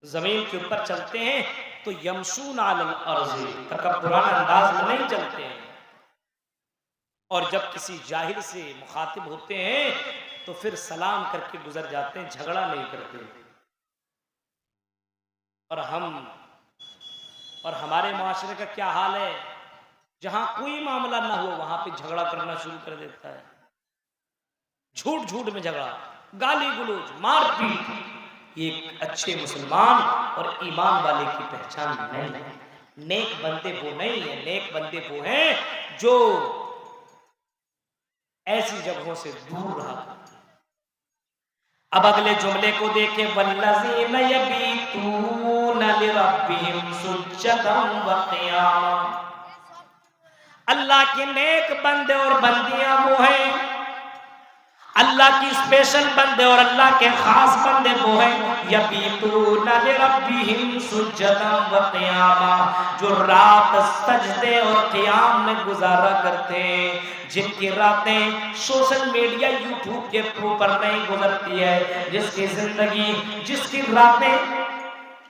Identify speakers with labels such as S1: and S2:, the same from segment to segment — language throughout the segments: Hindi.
S1: जमीन के ऊपर चलते हैं तो यमशून अलल अर्ज़, तकब्बुराना अंदाज में नहीं चलते हैं। और जब किसी जाहिल से मुखातिब होते हैं तो फिर सलाम करके गुजर जाते हैं, झगड़ा नहीं करते। और हमारे माशरे का क्या हाल है, जहां कोई मामला ना हो वहां पे झगड़ा करना शुरू कर देता है। झूठ झूठ में झगड़ा, गाली गलौज, मारपीट। ये अच्छे मुसलमान और ईमान वाले की पहचान नहीं है। नेक बंदे वो नहीं है, नेक बंदे वो हैं जो ऐसी जगहों से दूर रहा। अब अगले जुमले को देखे, वल्लज़ीना यबीतूना लिरब्बिहिम सुज्जदन व क़ियामा। अल्लाह के नेक बंदे और बंदियां वो हैं, अल्लाह की स्पेशल बंदे और अल्लाह के खास बंदे वो हैं, यबीतूना लिरब्बिहिम सुज्जदन व क़ियामा, जो रात सजदे और क़ियाम में गुजारा करते हैं, जिनकी रातें सोशल मीडिया यूट्यूब के ऊपर नहीं गुजरती है, जिसकी जिंदगी, जिसकी रातें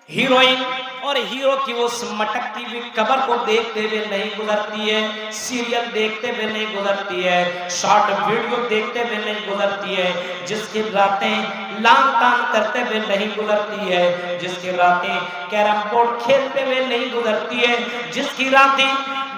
S1: हीरोइन और हीरो की उस मटकती हुई कबर को देखते हुए नहीं गुजरती है, सीरियल देखते हुए नहीं गुजरती है, शॉर्ट वीडियो देखते हुए नहीं गुजरती है, जिसकी रातें लांग तान करते हुए नहीं गुजरती है, जिसकी रातें कैरम बोर्ड खेलते हुए नहीं गुजरती है, जिसकी रातें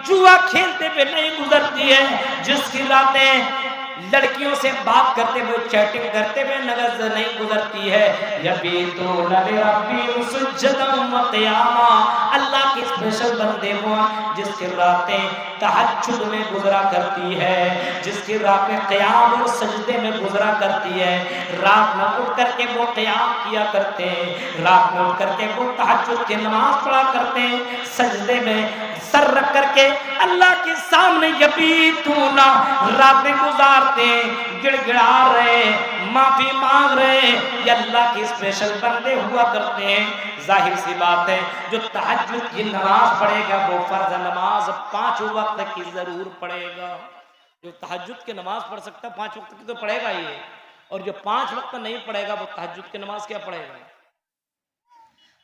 S1: जुआ खेलते हुए नहीं गुजरती है, जिसकी रातें लड़कियों से बात करते हुए, चैटिंग करते हुए नजर नहीं गुजरती है। यबीतूना लिरब्बिहिम सुज्जदन व क़ियामा, अल्लाह के स्पेशल बंदे वो जिसकी रातें तहज्जुद में गुजरा करती है, जिसकी रातें क़याम और सजदे में गुजरा करती है। रात में उठ करके वो क़याम किया करते हैं, रात में उठ करके वो तहज्जुद की नमाज पढ़ा करते हैं, सजदे में सर रख करके अल्लाह के सामने यबीतूना रातें गुजारते हैं, गिड़गिड़ा रहे, माफी मांग रहे, ये अल्लाह के स्पेशल बंदे हुआ करते हैं। जाहिर सी बात है, जो तहज्जुद की नमाज पढ़ेगा वो फर्ज नमाज 5 वक्त की जरूर पढ़ेगा। जो तहज्जुद की नमाज पढ़ सकता 5 वक्त की तो पढ़ेगा ही, और जो 5 वक्त नहीं पढ़ेगा वो तहज्जुद की नमाज क्या पढ़ेगा।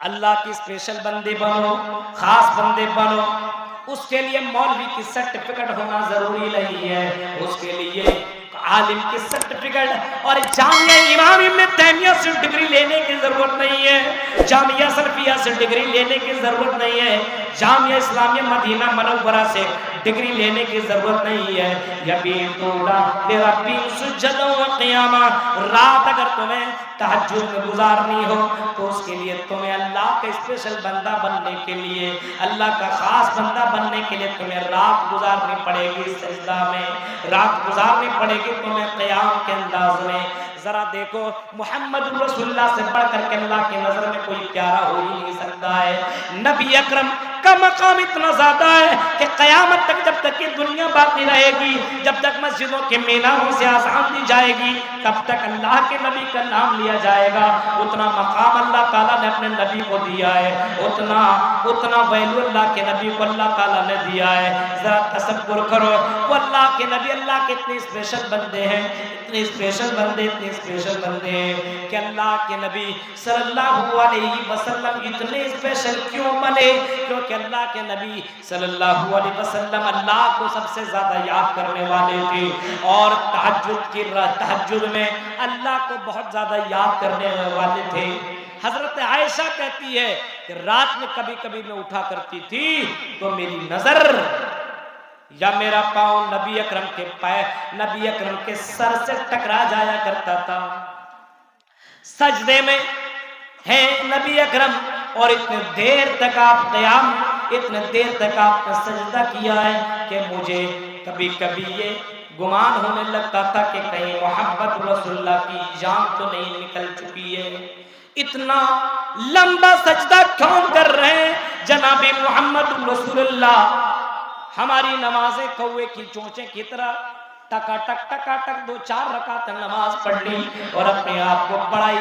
S1: अल्लाह की स्पेशल बंदे बनो, खास बंदे बनो, उसके लिए मौलवी की सर्टिफिकेट होना जरूरी नहीं है, उसके लिए आलिम की सर्टिफिकेट और जामिया इमाम इब्न तैमिया से डिग्री लेने की जरूरत नहीं है, जामिया सलफिया से डिग्री लेने की जरूरत नहीं है, जामिया इस्लामिया मदीना मनव्वरा से डिग्री लेने की जरूरत नहीं है। यबीतूना लिरब्बिहिम सुज्जदन व क़ियामा, रात अगर तुम्हें तहज्जुद में गुजारनी हो तो उसके लिए तुम्हें अल्लाह का स्पेशल बंदा बनने के लिए, अल्लाह का खास बंदा बनने के लिए तुम्हें रात गुजारनी पड़ेगी सजदा में, रात गुजारनी पड़ेगी तुम्हें क़याम के अंदाज में। जरा देखो, मोहम्मद रसूलुल्लाह से बढ़कर के अल्लाह की नजर में कोई प्यारा हो ही नहीं सकता है। नबी अकरम का मकाम इतना ज्यादा है कि क़यामत तक, जब तक ये दुनिया बाकी रहेगी, जब तक मस्जिदों के मीनारों से आज़ान दी जाएगी, तब तक अल्लाह के नबी का नाम लिया जाएगा। उतना मकाम अल्लाह ताला ने अपने नबी को दिया है, उतना वैलुल्लाह के नबी को अल्लाह ताला ने दिया है। जरा तसव्वुर करो, वो अल्लाह के नबी, अल्लाह के इतने स्पेशल बंदे हैं, इतने स्पेशल बंदे, इतने स्पेशल बंदे हैं कि अल्लाह के नबी सल्लल्लाहु अलैहि वसल्लम इतने स्पेशल क्यों बने? क्योंकि अल्लाह के नबी सल्लल्लाहु अलैहि वसल्लम अल्लाह को सबसे ज्यादा याद करने वाले थे, और तहज्जुद में अल्लाह को बहुत ज्यादा याद करने वाले थे। हजरत आयशा कहती है कि रात में कभी कभी मैं उठा करती थी तो मेरी नजर या मेरा पांव नबी अकरम के नबी अकरम के सर से टकरा जाया करता था। सजदे में है नबी अकरम, और इतने देर तक आप क़याम, इतने देर तक आपने सजदा किया है कि मुझे कभी कभी ये गुमान होने लगता था कि कहीं मोहम्मद रसूलुल्लाह की जान तो नहीं निकल चुकी है। इतना लंबा सजदा क्यों कर रहे हैं जनाबे मोहम्मद रसूलुल्लाह? हमारी नमाजें कौवे की चोंचे की तरह टकाटक 2-4 रकात नमाज पढ़ ली और अपने आप को बड़ा ही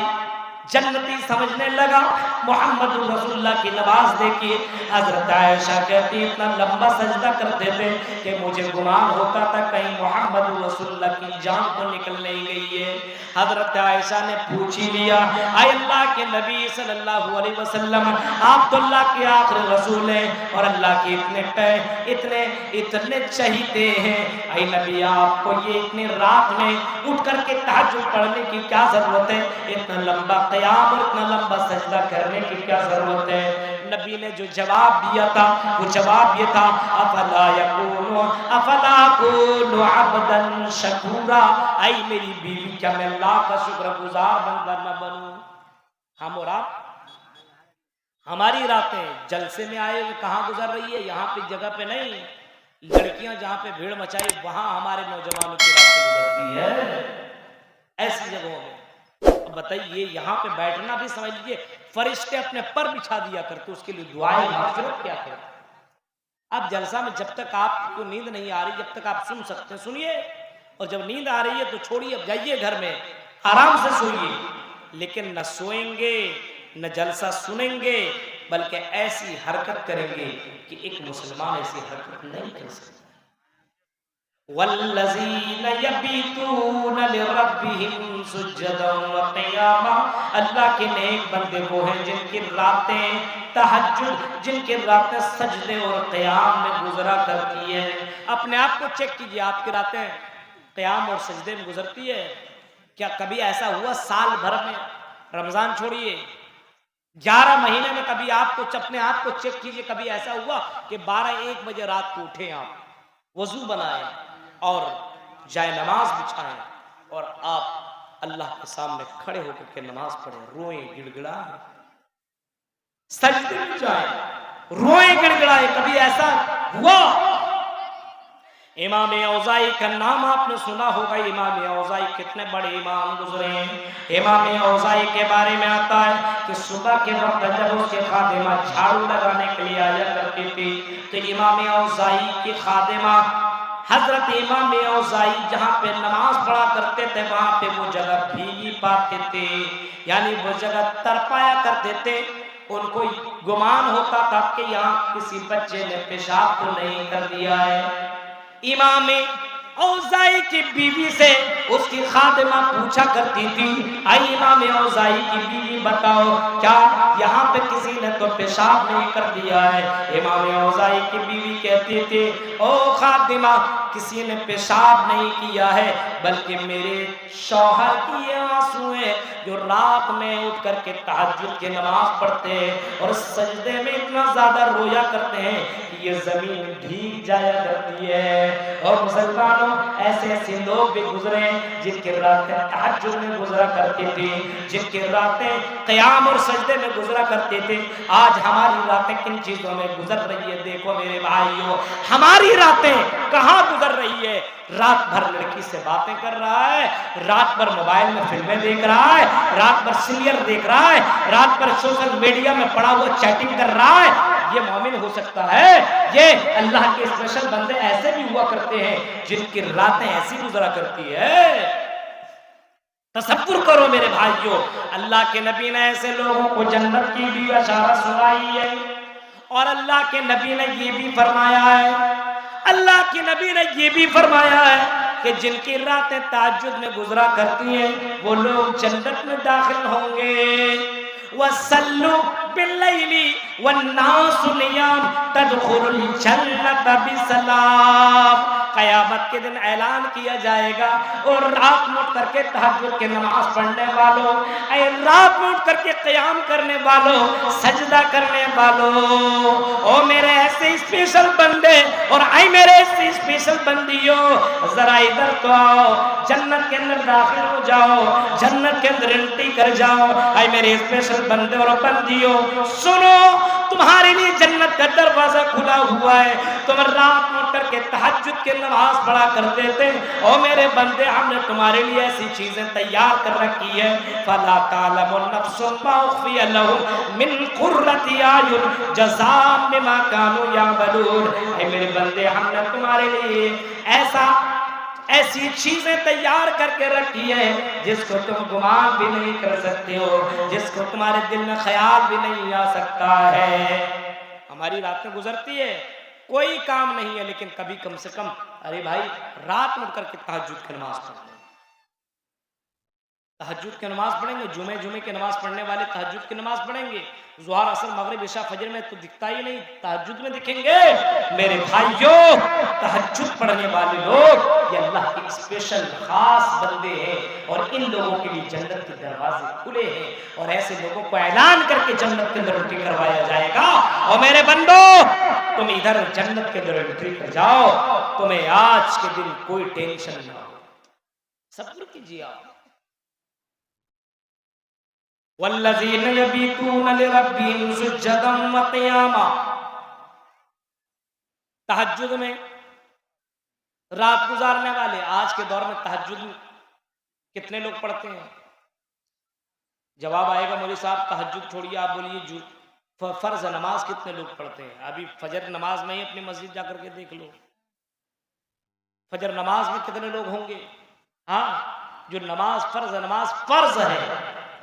S1: जन्नती समझने लगा, मोहम्मद रसूलुल्लाह की नमाज देखिए, हजरत आयशा कहती इतना लंबा सजदा करते थे कि मुझे गुमान होता था कहीं मोहम्मद रसूलुल्लाह की जान तो निकल नहीं गई है। हजरत आयशा ने पूछ ही लिया, आए अल्लाह के नबी सल्लल्लाहु अलैहि वसल्लम, आप तो अल्लाह के आखिरी रसूल हैं और अल्लाह के इतने चहीते हैं, आए नबी आपको ये इतनी रात में उठ करके तहज्जुद पढ़ने की क्या जरूरत है, इतना लंबा क़याम और इतना लंबा सजदा करने की क्या जरूरत है। नबी ने जो जवाब दिया था वो जवाब ये था, अफला कुनु अब्दन शकूरा, आई मेरी बीवी क्या मैं अल्लाह का शुक्रगुजार बंदा न बनूं। हम और आप, हमारी रातें जलसे में आए हुए कहाँ गुजर रही है, यहाँ पे जगह पे नहीं, लड़कियां जहाँ पे भीड़ मचाई वहां हमारे नौजवानों की रातें गुजरती है ऐसी जगहों में। अब बताइए यहाँ पे बैठना भी समझ लीजिए फरिश्ते अपने पर बिछा दिया करते, उसके लिए दुआएं मागफिरत क्या करें। अब जलसा में जब तक आपको नींद नहीं आ रही, जब तक आप सुन सकते हैं सुनिए, और जब नींद आ रही है तो छोड़िए, अब जाइए घर में आराम से सोइए, लेकिन न सोएंगे न जलसा सुनेंगे, बल्कि ऐसी हरकत करेंगे कि एक मुसलमान ऐसी हरकत नहीं कर सकता। वल्लज़ीना यबीतूना लिरब्बिहिम सुज्जदन व क़ियामा, अल्लाह के नेक बंदे वो हैं जिनकी रातें तहज्जुद, जिनकी रातें सजदे और क़याम में गुजरा करती है। अपने आप को चेक कीजिए, आपकी रातें क़याम और सजदे में गुजरती है क्या? कभी ऐसा हुआ साल भर में, रमजान छोड़िए, 11 महीने में कभी आपको अपने आप को चेक कीजिए, कभी ऐसा हुआ कि 12-1 बजे रात को उठे, आप वजू बनाए और जाए नमाज बिछाएं और आप अल्लाह के सामने खड़े होकर के नमाज पढ़े, रोए गिड़गिड़ाए, सजदे में जाए, रोए गिड़गिड़ाए, कभी ऐसा हुआ? इमाम औज़ाई का नाम आपने सुना होगा। इमाम औज़ाई कितने बड़े इमाम गुजरे हैं। इमाम औज़ाई के बारे में आता है कि सुबह के वक्त जब उसके खादिमा झाड़ू लगाने के लिए आया करती थी तो इमाम औज़ाई की खादिमा हजरत इमाम औज़ाई जहाँ पे नमाज पढ़ा करते थे वहां पे वो जगह भीगी पाते थे, यानी वो जगह तरपाया करते थे। उनको गुमान होता था कि यहाँ किसी बच्चे ने पेशाब तो नहीं कर दिया है। इमाम औज़ाई की बीवी से उसकी खादिमा पूछा करती थी, आई इमाम औज़ाई की बीवी बताओ क्या यहाँ पे किसी ने तो पेशाब नहीं कर दिया है? इमाम औज़ाई की बीवी कहती थी, ओ खादिमा, किसी ने पेशाब नहीं किया है, बल्कि मेरे शौहर की ये आंसू है जो रात में उठ करके तहज्जुद की नमाज पढ़ते हैं और सजदे में इतना ज्यादा रोया करते हैं कि ये जमीन भीग जाया करती है। और मुसलमानों, ऐसे ऐसे लोग भी गुजरे जिनकी रातें तहज्जुद में गुजरा करती थी, जिनकी रातें क़याम और सजदे में गुजरा करते थे। आज हमारी रातें किन चीजों में गुजर रही है? देखो मेरे भाइयों, हमारी रातें कहाँ गुजर रही है? रात भर लड़की से बातें कर रहा है, रात भर मोबाइल में फिल्में देख रहा है, रात भर सीरियल देख रहा है, रात भर सोशल मीडिया में पड़ा हुआ चैटिंग कर रहा है। ये मोमिन हो सकता है? ये अल्लाह के स्पेशल बंदे ऐसे भी हुआ करते हैं जिनकी रातें ऐसी गुजरा करती है। तसव्वुर करो मेरे भाइयों, अल्लाह के नबी ने ऐसे लोगों को जन्नत की भी बशारत सुनाई है और अल्लाह के नबी ने ये भी फरमाया है, अल्लाह के नबी ने ये भी फरमाया है कि जिनकी रातें तहज्जुद में गुजरा करती हैं वो लोग जन्नत में दाखिल होंगे। वसल्लु बिल्लैली वन्नासु नियाम तदखुलुल जन्नत बिसलाम। क़यामत के दिन ऐलान किया जाएगा और रात में उठ करके तहज्जुद की नमाज पढ़ने वालों, रात में उठ करके क़याम करने वालों, सजदा करने वालों, ओ मेरे ऐसे स्पेशल बंदे और आई मेरे ऐसे स्पेशल बंदियों, जरा इधर तो आओ, जन्नत के अंदर दाखिल हो जाओ, जन्नत के अंदर एंट्री कर जाओ। आई मेरे स्पेशल बंदे और बंदियों, सुनो, तुम्हारे लिए जन्नत का दरवाजा खुला हुआ है। तुम रात में उठ करके तहज्जुद के नमाज पढ़ा करते थे, और मेरे बंदे हमने तुम्हारे लिए ऐसी चीजें तैयार कर रखी है। फला तालमु नफ्सुम मा उख्फिया लहुम मिन कुर्रति आयुन जज़ाअम बिमा कानू यामलून। ऐ मेरे बंदे, हमने तुम्हारे लिए ऐसा ऐसी चीजें तैयार करके रखी है जिसको तुम गुमान भी नहीं कर सकते हो, जिसको तुम्हारे दिल में ख्याल भी नहीं आ सकता है। हमारी रातें गुजरती है, कोई काम नहीं है, लेकिन कभी कम से कम अरे भाई रात में उठ करके तहज्जुद की नमाज पढ़ लें। तहज्जुद की नमाज पढ़ेंगे, जुमे की नमाज पढ़ने वाले तहज्जुद की नमाज पढ़ेंगे। ज़ुहर, असर, मगरिब, इशा, फजर में तो दिखता ही नहीं, तहज्जुद में दिखेंगे। मेरे भाइयों, तहज्जुद पढ़ने वाले लोग ये अल्लाह के स्पेशल खास बंदे हैं और इन लोगों के लिए जन्नत के दरवाजे खुले हैं और ऐसे लोगों को ऐलान करके जन्नत के अंदर एंट्री करवाया जाएगा। और मेरे बंदो, तुम इधर जन्नत के अंदर एंट्री कर जाओ, तुम्हें आज के दिन कोई टेंशन ना हो। सब्र कीजिए आप। वल्लज़ीन यबीतून लिरब्बिहिम सुज्जदन व क़ियामा, तहज्जुद में रात गुजारने वाले। आज के दौर में तहज्जुद कितने लोग पढ़ते हैं? जवाब आएगा मौलवी साहब तहज्जुद छोड़िए, आप बोलिए फर्ज नमाज कितने लोग पढ़ते हैं? अभी फजर नमाज में ही अपनी मस्जिद जाकर के देख लो, फजर नमाज में कितने लोग होंगे? हाँ, जो नमाज फर्ज है,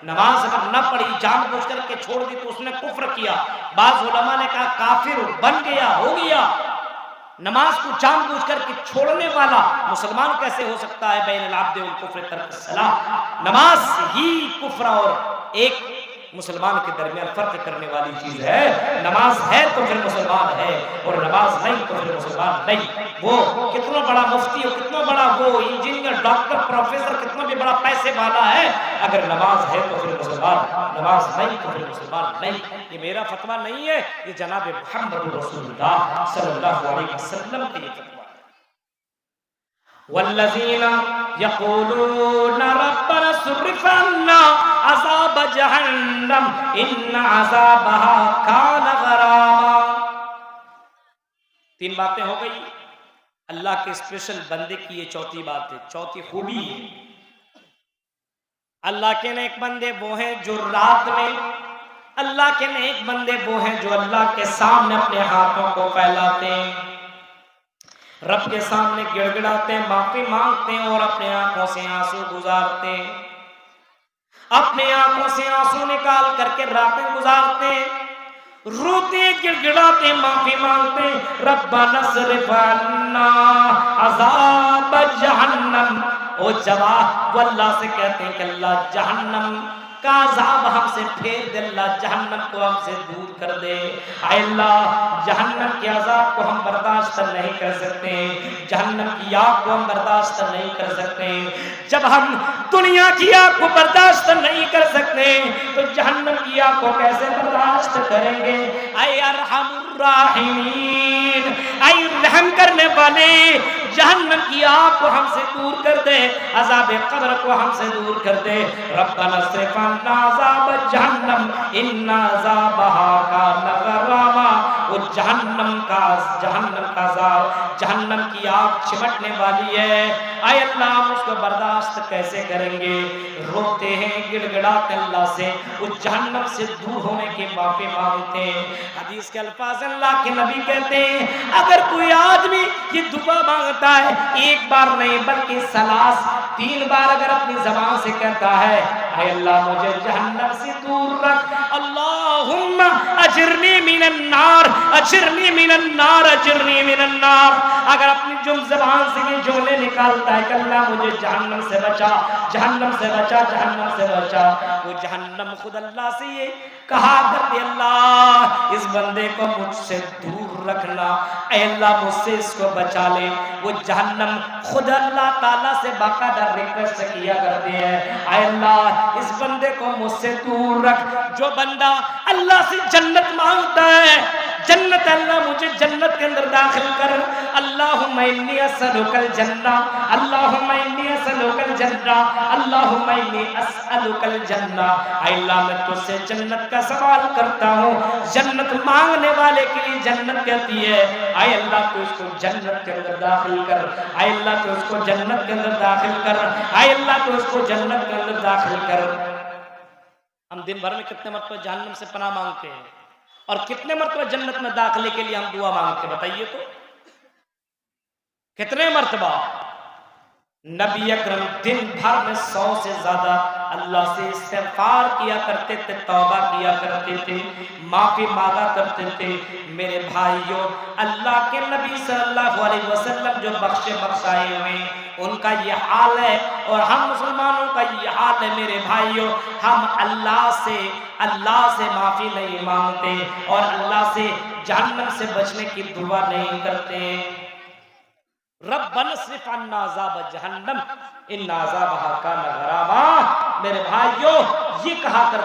S1: नमाज अगर न पढ़ी, जानबूझ करके छोड़ दी तो उसने कुफ्र किया। बाज़ उलमा ने कहा काफिर बन गया, हो गया। नमाज को जानबूझ करके छोड़ने वाला मुसलमान कैसे हो सकता है? बैनुल अब्द वल कुफ्र तर्क सलाह, नमाज ही कुफ्र और एक मुसलमान के दरमियान फर्क करने वाली चीज है। नमाज है तो फिर मुसलमान है और नमाज नहीं तो फिर मुसलमान नहीं। वो कितना बड़ा मुफ्ती हो, कितना बड़ा वो इंजीनियर, डॉक्टर, प्रोफेसर, कितना भी बड़ा पैसे वाला है, अगर नमाज है तो फिर मुसलमान, नमाज नहीं तो फिर मुसलमान नहीं। ये मेरा फतवा नहीं है, ये जनाब मुहम्मद रसूलुल्लाह सल्लल्लाहु अलैहि वसल्लम का ये फतवा है। वल्लज़ीना यक़ूलून रब्बना सुर्रिफ़ अन्ना अज़ाब जहन्नम इन्न अज़ाबहा कान गरामा। तीन बातें हो गई। अल्लाह के स्पेशल बंदे की ये चौथी बात है, चौथी खूबी है। अल्लाह के नेक बंदे वो हैं जो रात में, अल्लाह के नेक बंदे वो हैं जो अल्लाह के सामने अपने हाथों को फैलाते हैं, रब के सामने गिड़गिड़ाते हैं, माफी मांगते हैं और अपने आंखों से आंसू गुजारते हैं, अपने आंखों से आंसू निकाल करके रातें गुजारते हैं, रोते गिड़गिड़ाते माफी मांगते। रब्बना सरिफ़ अन्ना अज़ाब जहन्नम, ओ जवाब वो अल्लाह से कहते हैं कि अल्लाह जहन्नम का अज़ाब हमसे फेर दे, अल्लाह जहन्नम को हमसे दूर कर दे। अल्लाह जहन्नम के अज़ाब को हम बर्दाश्त नहीं कर सकते, जहन्नम की आग को हम बर्दाश्त नहीं कर सकते। जब हम दुनिया की आग को बर्दाश्त नहीं कर सकते तो जहन्नम की आग को कैसे बर्दाश्त करेंगे? ऐ अरहमुर राहिमीन, ऐ रहम करने वाले, जहन्नम की आग को हमसे दूर कर दे, अज़ाब कब्र को हमसे दूर कर दे। रब्बना सिर्फ अन्ना अज़ाब जहन्नम इन्ना अज़ाबहा कान गरामा, वो जहन्नम का अज़ाब, जहन्नम की आग चिमटने वाली है। आय अल्लाह हम उसको बर्दाश्त कैसे करेंगे? रोते हैं, गिड़गिड़ाते अल्लाह से, उस जहन्नम से दूर होने की माफी मांगते हैं। हदीस के अल्फाज अल्लाह के नबी कहते हैं, अगर कोई आदमी ये दुआ मांगता है, एक बार नहीं बल्कि सलास 3 बार अगर अपनी जबान से कहता है, ऐ अल्लाह मुझे जहन्नम से दूर रख, अल्लाहुम्मा अजिरनी मिनन नार, अजिरनी मिनन नार, अजिरनी मिनन नार, अगर अपनी जुबान से ये जुमले निकालता है कि अल्लाह मुझे जहन्नम से बचा, जहन्नम से बचा, जहन्नम से बचा, वो जहन्नम खुद अल्लाह से ये कहा करती, अल्लाह इस बंदे को मुझसे दूर रखना, ऐ अल्लाह मुझसे इसको बचा ले। वो जहन्नम खुद अल्लाह ताला से बाकायदा रिक्वेस्ट किया करते हैं, ऐ अल्लाह इस बंदे को मुझसे दूर रख। जो बंदा अल्लाह से जन्नत मांगता है, जन्नत, अल्लाह मुझे जन्नत के अंदर दाखिल कर, अल्लाहुम्मा इन्नी अस्अलुकल जन्ना, अल्लाहुम्मा इन्नी अस्अलुकल जन्ना, अल्लाहुम्मा इन्नी अस्अलुकल जन्ना, अल्लाह मैं तुझसे जन्नत का सवाल करता हूँ। जन्नत मांगने वाले के लिए जन्नत कहती है, आय अल्लाह तो इसको जन्नत के अंदर दाखिल कर, आय अल्लाह तो इसको जन्नत के अंदर दाखिल कर, आय अल्लाह तो इसको जन्नत के अंदर दाखिल कर। हम दिन भर में कितने मरतबा जहन्नम से पनाह मांगते हैं और कितने मरतबा जन्नत में दाखिले के लिए हम दुआ मांगते हैं? बताइए तो कितने मरतबा? नबी अकरम दिन भर में 100 से ज्यादा अल्लाह से इस्तिग़फ़ार किया करते थे, तौबा किया करते थे, माफी मांगा करते थे। मेरे भाइयों, अल्लाह के नबी सल्लल्लाहु अलैहि वसल्लम जो बख्शे बख्शाए हुए उनका ये हाल है और हम मुसलमानों का ये हाल है। मेरे भाइयों, हम अल्लाह से माफी नहीं मांगते और अल्लाह से जहन्नम से बचने की दुआ नहीं करते। रब्बना स्रिफ अन्ना अज़ाब जहन्नम इन्ना अज़ाबहा कान गरामा। मेरे भाइयों, ये कहा कर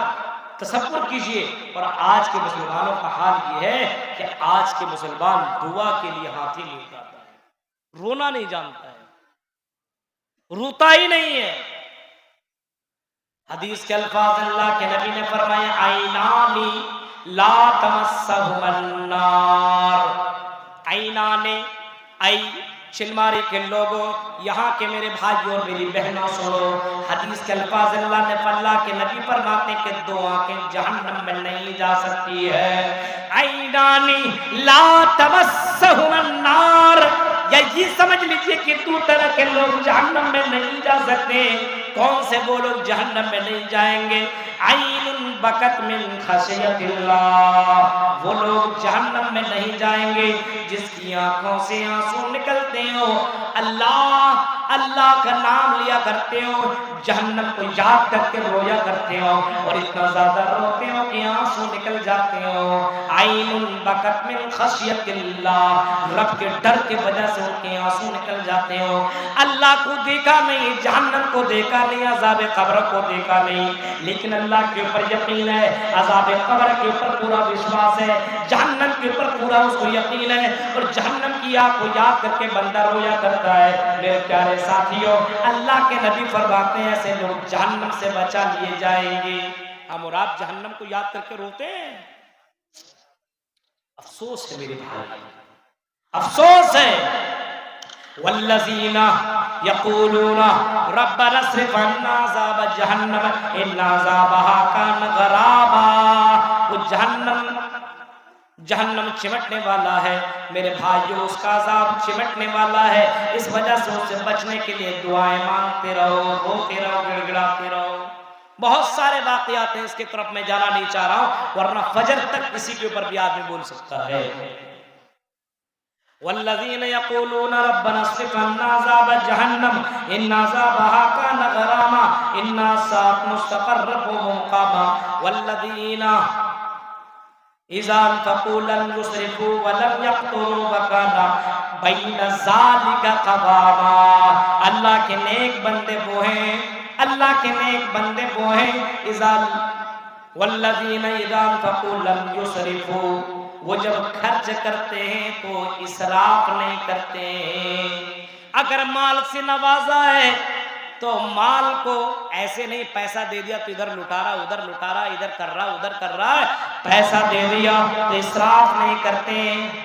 S1: तसव्वुर कीजिए। और आज के मुसलमानों का हाल ये है कि आज के मुसलमान दुआ के लिए हाथ ही नहीं उठाता है, रोना नहीं जानता है, रोता ही नहीं है। हदीस के अल्फाज अल्लाह के नबी ने फरमाया, आईनानी ला तमस्सहुमन नार। आईनाने आई चिलमारी के लोगों, यहाँ के मेरे भाइयों और मेरी बहनों सुनो। हदीस के अल्फाज अल्लाह ने अल्लाह के नबी फरमाते कि दो आंखें जहन्नम में नहीं जा सकती है। आईनानी ला तमस्सहुमन नार, या ये समझ लीजिए कि दो तरह के लोग जहन्नम में नहीं जा सकते। कौन से वो लोग जहन्नम में नहीं जाएंगे? आईनुन बकत मिन खशियतिल्लाह, वो लोग जहन्नम में नहीं जाएंगे जिसकी आंखों से आंसू निकलते हो, अल्लाह का नाम लिया करते हो, जहन्नम को याद करके रोया करते हो और इतना ज्यादा रोते हो कि आंसू निकल जाते हो। आईनुन बकत मिन खशियतिल्लाह, रब के डर के वजह से उनके आंसू निकल जाते हो। अल्लाह को देखा नहीं, जहन्नम को देखा नहीं, अज़ाब कब्र को देखा नहीं, लेकिन अल्लाह के ऊपर यकीन है, अज़ाब कब्र के ऊपर पूरा विश्वास है, जहन्नम के ऊपर पूरा उसको यकीन है और जहन्नम की आग को याद करके बंदा रोया करता है। मेरे प्यारे साथियों, अल्लाह के नबी फरमाते हैं ऐसे लोग जहन्नम से बचा लिए जाएंगे। हम और आप जहन्नम को याद करके रोते हैं। अफसोस है मेरे भाई, अफसोस है। वल्लज़ीना यक़ूलूना रब्बना स्रिफ़ अन्ना अज़ाब जहन्नम इन्ना अज़ाबहा कान गराबा। वो जहन्नम चिमटने वाला है मेरे भाइयों, उसका अज़ाब चिमटने वाला है। इस वजह से उससे बचने के लिए दुआएं मांगते रहो, रोते रहो, गिड़गिड़ाते रहो। बहुत सारे वाक़यात हैं, इसके तरफ मैं जाना नहीं चाह रहा हूं, वरना फजर तक किसी के ऊपर भी आदमी बोल सकता है। वल्लज़ीन यक़ूलूना रब्बना स्रिफ़ अन्ना अज़ाब जहन्नम इन्ना अज़ाबहा कान गरामा इन्ना साअत मुस्तक़र्रन व मुक़ामा। वल्लज़ीना इज़ा अनफ़क़ू लम युस्रिफ़ू व लम यक़्तुरू व काना बैन ज़ालिका क़वामा। अल्लाह के नेक बंदे वो हैं, अल्लाह के नेक बंदे वो हैं। इज़ा वल्लज़ीना इज़ा अनफ़क़ू लम युस्रिफ़ू, वो जब खर्च करते हैं तो इसराफ नहीं करते हैं। अगर माल से नवाजा है तो माल को ऐसे नहीं पैसा दे दिया तो इधर लुटा रहा, उधर लुटा रहा, इधर कर रहा, उधर कर रहा है, पैसा दे दिया तो इसराफ नहीं करते हैं।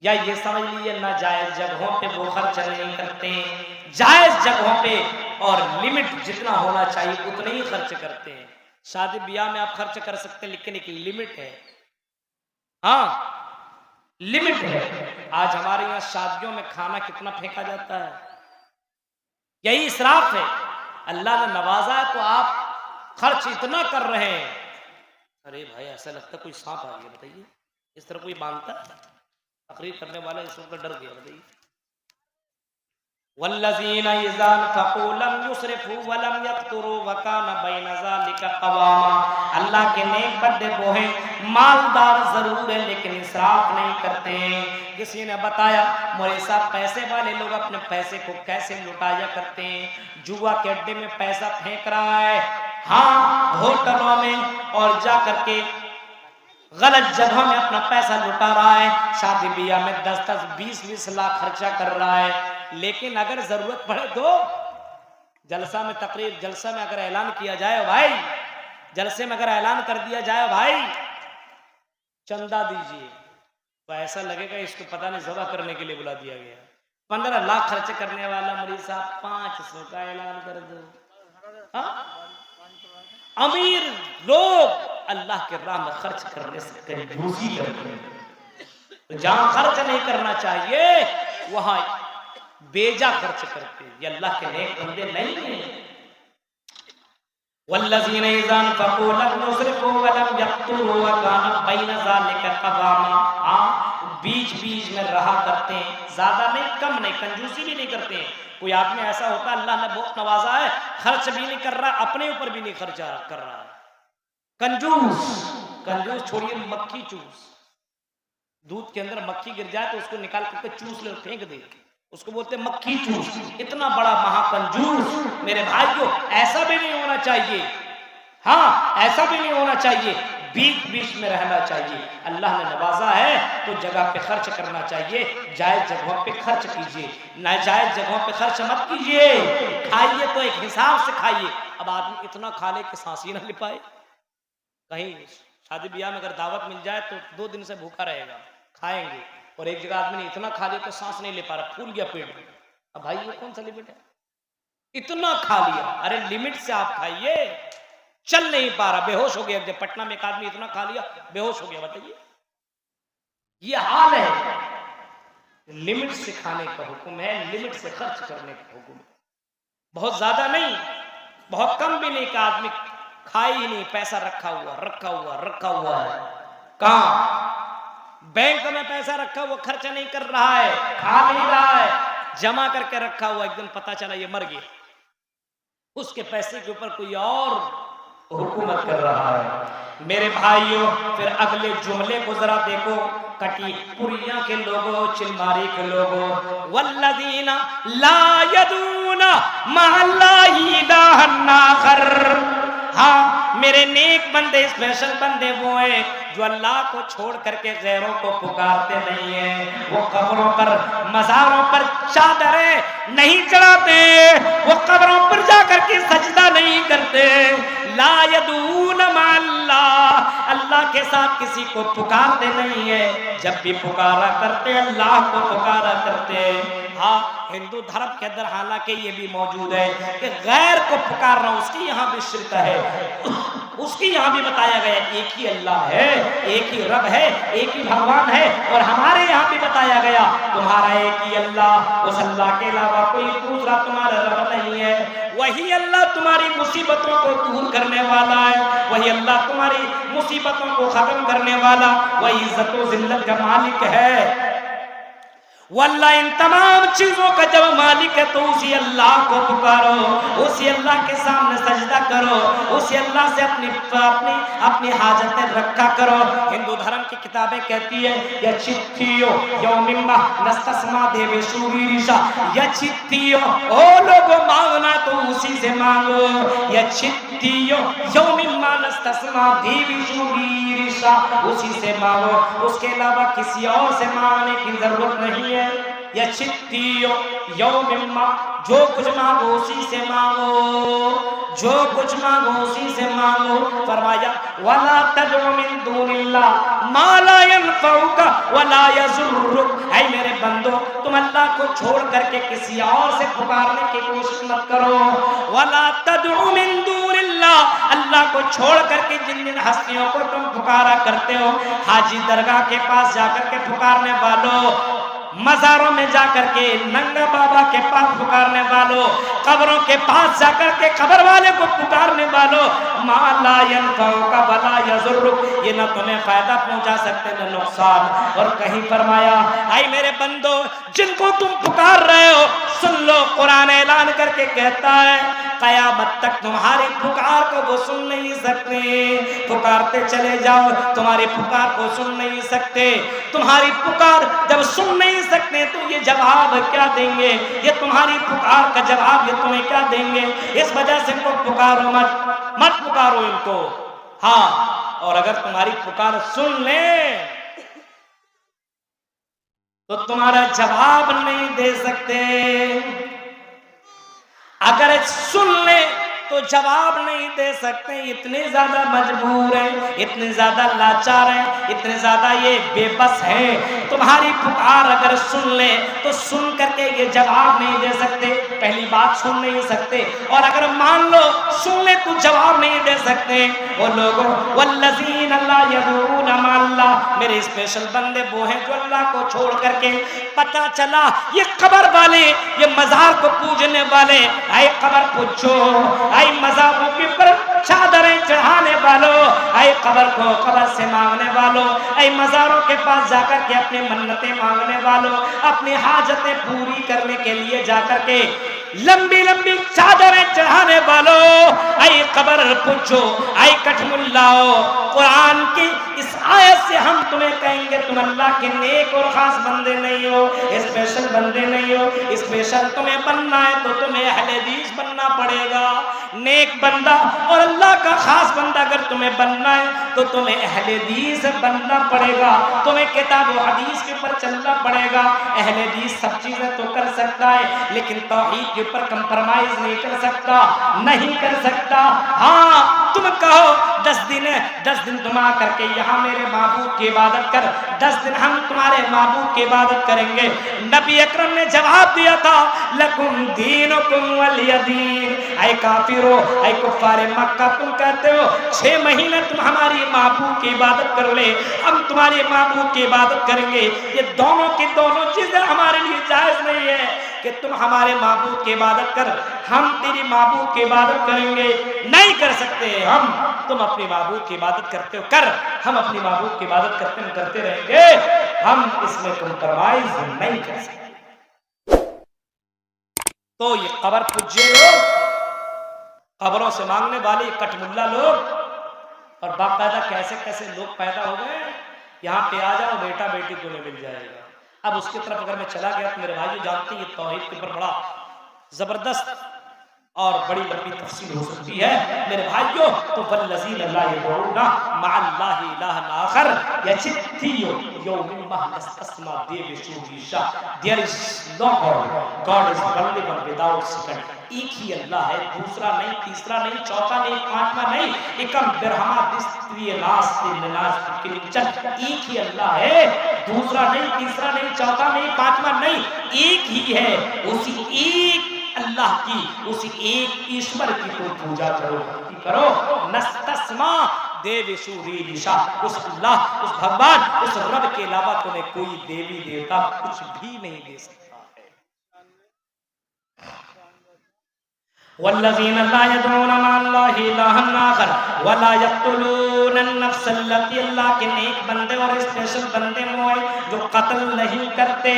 S1: या ये समझ लीजिए नाजायज जगहों पे वो खर्च नहीं करते, जायज जगहों पे और लिमिट जितना होना चाहिए उतना ही खर्च करते हैं। शादी ब्याह में आप खर्च कर सकते हैं, लेकिन एक लिमिट है। हाँ, लिमिट है। आज हमारे यहाँ शादियों में खाना कितना फेंका जाता है, यही इसराफ है। अल्लाह ने नवाजा है तो आप खर्च इतना कर रहे हैं। अरे भाई, ऐसा लगता है कोई सांप आ गया, बताइए, इस तरह कोई मानता है? तकरीर करने वाला इस वक्त डर गया, बताइए। वल्लज़ीना इज़ा अनफ़क़ू लम युस्रिफ़ू व लम यक़्तुरू व कान बैन ज़ालिका क़वामा। अल्लाह के नेक बंदे वो हैं, मालदार जरूर है लेकिन इसराफ नहीं करते हैं। किसी ने बताया मोरे साहब पैसे वाले लोग अपने पैसे को कैसे लुटाया करते हैं। जुआ के अड्डे में पैसा फेंक रहा है, हाँ, होटलों में और जा करके गलत जगहों में अपना पैसा लुटा रहा है। शादी ब्याह में 10-10, 20-20 लाख खर्चा कर रहा है। लेकिन अगर जरूरत पड़े तो जलसा में, तकरीर जलसा में अगर ऐलान किया जाए, भाई जलसे में अगर ऐलान कर दिया जाए भाई चंदा दीजिए, तो ऐसा लगेगा इसको पता नहीं ज़बह करने के लिए बुला दिया गया। 15 लाख खर्च करने वाला मरीज साहब 500 का ऐलान कर दो। हाँ? अमीर लोग अल्लाह के राह में खर्च करने से कंजूसी करते हैं। तो जहां खर्च नहीं करना चाहिए वहां बेजा खर्च करते, ये अल्लाह के नेक बंदे नहीं हैं। वल्लज़ीना इज़ा अनफ़क़ू लम युस्रिफ़ू व लम यक़्तुरू व काना बैन ज़ालिका क़वामा। हाँ, बीच बीच में रहा करते हैं, ज्यादा नहीं कम नहीं, कंजूसी भी नहीं करते हैं। कोई आदमी ऐसा होता है अल्लाह ने बहुत नवाजा है, खर्च भी नहीं कर रहा, अपने ऊपर भी नहीं खर्चा कर रहा है, कंजूस। कंजूस छोड़िए, मक्खी चूस, दूध के अंदर मक्खी गिर जाए तो उसको निकाल करके चूस ले, फेंक दे, उसको बोलते मक्खी चूस। इतना बड़ा महाकंजूस मेरे भाइयों, ऐसा भी नहीं होना चाहिए। हाँ, ऐसा भी नहीं होना चाहिए, बीच बीच में रहना चाहिए। अल्लाह ने नवाजा है तो जगह पे खर्च करना चाहिए, जायज जगहों पे खर्च कीजिए, नाजायज जगहों पे खर्च मत कीजिए। खाइए तो एक हिसाब से खाइए। अब आदमी इतना खा ले कि सांस ही ना ले पाए। कहीं शादी ब्याह में अगर दावत मिल जाए तो 2 दिन से भूखा रहेगा, खाएंगे, और एक जगह आदमी ने इतना खा लिया तो सांस नहीं ले पा रहा, फूल गया पेट में। अब भाई ये कौन सा लिमिट है? इतना खा लिया, अरे लिमिट से आप खाइए। चल नहीं पा रहा, बेहोश हो गया। जब पटना में एक आदमी इतना खा लिया बेहोश हो गया, बताइए, ये हाल है। लिमिट से खाने का हुक्म है, लिमिट से खर्च करने का हुक्म है। बहुत ज्यादा नहीं, बहुत कम भी नहीं, का आदमी खाए ही नहीं, पैसा रखा हुआ है। कहां? बैंक में पैसा रखा हुआ, खर्चा नहीं कर रहा है, खा नहीं रहा है, जमा करके रखा हुआ, एकदम पता चला ये मर गया, उसके पैसे के ऊपर कोई और हुकूमत कर रहा है। मेरे भाइयों, फिर अगले जुमले को जरा देखो, कटी पुरिया के लोगों, चिलमारी के लोगों, वल्लज़ीना ला यदूना मअल्लाहि इलाहन आखर। हाँ, मेरे नेक बंदे, स्पेशल बंदे वो हैं जो अल्लाह को छोड़ करके गैरों को पुकारते नहीं है। वो कब्रों पर, मज़ारों पर चादरें नहीं चढ़ाते, वो कब्रों पर जाकर के सजदा नहीं करते। ला यदून मअल्लाह, अल्लाह के साथ किसी को पुकारते नहीं है। जब भी पुकारा करते अल्लाह को पुकारा करते। हाँ, हिंदू धर्म के अंदर हालांकि ये भी मौजूद है कि गैर को पुकारना उसकी यहाँ भी शिरक है, उसकी यहाँ भी बताया गया एक ही अल्लाह है, एक ही रब है, एक ही भगवान है। और हमारे यहाँ भी बताया गया तुम्हारा एक ही अल्लाह, उस अल्लाह के अलावा कोई दूसरा तुम्हारा रब नहीं है। वही अल्लाह तुम्हारी मुसीबतों को दूर करने वाला है, वही अल्लाह तुम्हारी मुसीबतों को खत्म करने वाला, वही इज्जत व जिल्लत का मालिक है। वल्लाह इन तमाम चीजों का जब मालिक है तो उसी अल्लाह को पुकारो, उसी अल्लाह के सामने सजदा करो, उसी अल्लाह से अपनी हाजतें रखा करो। हिंदू धर्म की किताबें कहती है यचित्तियो यौमिम्मा नस्तस्मा देवे शूरीरिशा, यचित्तियो, ओ लोगों मांगना तो उसी से मांगो, यचित्तियो यौमिम्मा नस्तस्मा देवी शूरीरिशा, उसी से मांगो, उसके अलावा किसी और से मांगने की जरूरत नहीं है। या चित्तियो यौमिम्मा, जो कुछ मांगो उसी से मांगो, जो कुछ मांगो उसी से मांगो। फरमाया वला तदउ मिन दूनिल्लाह मा ला यनफउका वला यजुर्रुक। ऐ मेरे बंदो, तुम अल्लाह को छोड़ करके किसी और से पुकारने की कोशिश मत करो। वला तदउ मिन दूनिल्लाह, अल्लाह को छोड़ करके जिन जिन हस्तियों को तुम पुकारा करते हो, हाजी दरगाह के पास जाकर के पुकारने वालों, मज़ारों में जाकर के नंगा बाबा के पास पुकारने वालों, कब्रों के पास जाकर के कब्र वाले को पुकारने वालों, मा ला यनफउका वला यजुर्रुक, ये न तुम्हें फायदा पहुंचा सकते न नुकसान। और कहीं फरमाया आई मेरे बंदो, जिनको तुम पुकार रहे हो सुन लो, कुरान ऐलान करके कहता है कयामत तक तुम्हारी पुकार को वो सुन नहीं सकते। पुकारते चले जाओ, तुम्हारी पुकार को सुन नहीं सकते। तुम्हारी पुकार जब सुन नहीं सकते तो ये जवाब क्या देंगे? ये तुम्हारी पुकार का जवाब ये तुम्हें क्या देंगे? इस वजह से इनको पुकारो मत पुकारो इनको। हाँ, और अगर तुम्हारी पुकार सुन ले तो तुम्हारा जवाब नहीं दे सकते। अगर सुन ले तो जवाब नहीं दे सकते। इतने ज्यादा मजबूर है, इतने ज्यादा लाचार है, इतने ज्यादा ये बेबस है। तुम्हारी पुकार अगर सुन ले तो सुन करके ये जवाब नहीं दे सकते। पहली बात सुन नहीं सकते, और अगर मान लो सुन ले तो जवाब नहीं दे सकते। वो लोगों वल्लज़ीना ला यदऊना अल्लाह मेरे स्पेशल बंदे वो हैं जो अल्लाह को छोड़ करके, पता चला ये कब्र वाले, ये मजार को पूजने वाले, आए कब्र पूछो, आए मजारों के ऊपर चादरें चढ़ाने वालों, आए कब्र को कब्र से मांगने वालों, आए मजारों के पास जाकर के अपनी मन्नतें मांगने वालों, अपनी हाजतें पूरी करने के लिए जाकर के लंबी लंबी चादरें चढ़ाने वालों, आई कब्र पूछो, आई कठमुल्लाओ, कुरान की इस आयत से हम तुम्हें कहेंगे तुम अल्लाह के नेक और खास बंदे नहीं हो, स्पेशल बंदे नहीं हो। स्पेशल तुम्हें बनना है तो तुम्हें अहले हदीस बनना पड़ेगा, नेक बंदा, और अल्लाह का खास बंदा अगर तुम्हें बनना है तो तुम्हें अहले हदीस बनना पड़ेगा, तुम्हें किताब और हदीस के ऊपर चलना पड़ेगा। अहले हदीस सब चीजें तो कर सकता है लेकिन तौहीद के ऊपर कंप्रोमाइज नहीं कर सकता, नहीं कर सकता। हाँ तुम कहो 10 दिन तुम आ करके यहाँ मेरे माबूद की इबादत कर, 10 दिन हम तुम्हारे माबूद की इबादत करेंगे। नबी अकरम ने जवाब दिया था लकुम दीनुकुम वलिय दीन। ऐ काफिरो, ऐ कुफ्फारे मक्का, तुम कहते हो 6 महीने तुम हमारी माबूद की इबादत कर ले, हम तुम्हारे माबूद की इबादत करेंगे। ये दोनों की दोनों चीजें हमारे लिए जायज नहीं है कि तुम हमारे माबूद की इबादत कर, हम तेरी माबूद की इबादत करेंगे, नहीं कर सकते हम। तुम अपनी माबूद की इबादत करते हो कर, हम अपनी माबूद की इबादत करते रहेंगे, हम इसमें कंप्रोमाइज नहीं कर सकते। तो ये कब्र पूज्य लोग, कब्रों से मांगने वाले कटमुल्ला लोग, और बाकायदा कैसे कैसे लोग पैदा हो गए। यहाँ पे आ जाओ बेटा बेटी तुम्हें मिल जाएगा। अब उसकी तरफ अगर मैं चला गया तो मेरे भाई जानते हैं ये तौहीद के ऊपर बड़ा जबरदस्त और बड़ी लंबी तफसील हो सकती है मेरे भाइयों। तो वल्लज़ीना ला यदऊना मअल्लाहि इलाहन आखर यचित्तियो यौमिन महलस्तस्मा देवशूरिशा। There is no god, god is only one without second. एक ही अल्लाह है, दूसरा नहीं, तीसरा नहीं, चौथा नहीं, पांचवा नहीं। एकम बिरहमा दिस्त्रिय नास्ति निनास किंचन। एक ही अल्लाह है, दूसरा नहीं, तीसरा नहीं, चौथा नहीं, पांचवा नहीं, एक ही है। उसी एक अल्लाह की, उसी एक ईश्वर की तो पूजा करो, भक्ति करो। नस्तस्मा देवशूरिशा, उस अल्लाह, उस भगवान, उस रब के अलावा तुम्हें कोई देवी देवता कुछ भी नहीं दे सकता। वल्लज़ीना ला यदऊना मअल्लाहि इलाहन आखर वला यक़्तुलूना अन-नफ्स अल्लती, अल्लाह के नेक बंदे और स्पेशल बंदे वो हैं जो कत्ल नहीं करते।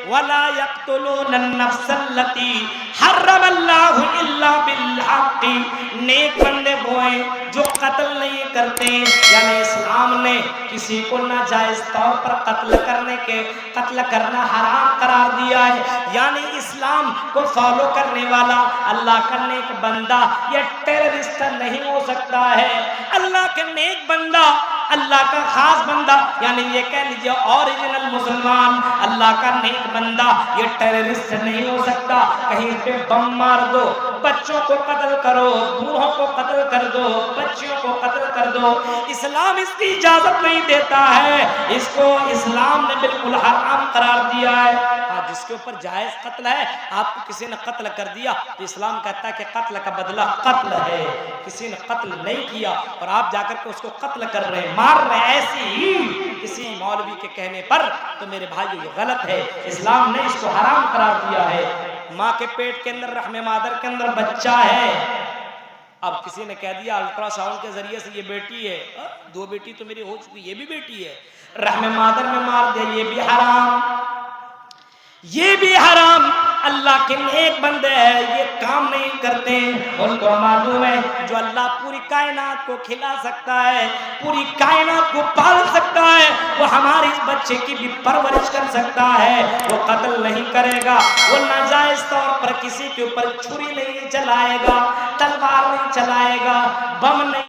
S1: वला यक़्तुलूना अन-नफ्स अल्लती हर्रमल्लाहु इल्ला बिल हक़्क़ि, नेक बंदे वो हैं जो कत्ल नहीं करते। यानी इस्लाम ने किसी को नाजायज तौर पर कत्ल करना हराम करार दिया है। यानी इस्लाम को फॉलो करने वाला अल्लाह का नेक बंदा या टेररिस्ट नहीं हो सकता है। अल्लाह के नेक बंदा, अल्लाह का खास बंदा, यानी ये कह लीजिए ओरिजिनल मुसलमान, अल्लाह का नेक बंदा ये टेररिस्ट नहीं हो सकता। कहीं पे बम मार दो, बच्चों को कत्ल करो, बूढ़ों को कत्ल कर दो, बच्चियों को कत्ल कर दो, इस्लाम इसकी इजाजत नहीं देता है। इसको इस्लाम ने बिल्कुल हराम करार दिया है। जिसके ऊपर जायज कत्ल है, आपको किसी ने कत्ल कर दिया तो इस्लाम कहता है कि कत्ल का बदला कत्ल है। किसी ने कत्ल नहीं किया और आप जाकर के उसको कत्ल कर रहे हैं, मार रहे हैं ऐसे ही किसी मौलवी के कहने पर, तो मेरे भाइयों ये गलत है। इस्लाम ने इसको हराम करार दिया है। माँ के पेट के अंदर, रहमे मादर के अंदर बच्चा है, अब किसी ने कह दिया अल्ट्रासाउंड के जरिए से ये बेटी है, 2 बेटी तो मेरी हो चुकी, ये भी बेटी है, रहमे मादर में मार दे, ये भी हराम, ये भी हराम। अल्लाह के नेक बंदे हैं ये काम नहीं करते। उनको मालूम है जो अल्लाह पूरी कायनात को खिला सकता है, पूरी कायनात को पाल सकता है, वो हमारे इस बच्चे की भी परवरिश कर सकता है। वो कत्ल नहीं करेगा, वो नाजायज तौर पर किसी के ऊपर छुरी नहीं चलाएगा, तलवार नहीं चलाएगा, बम नहीं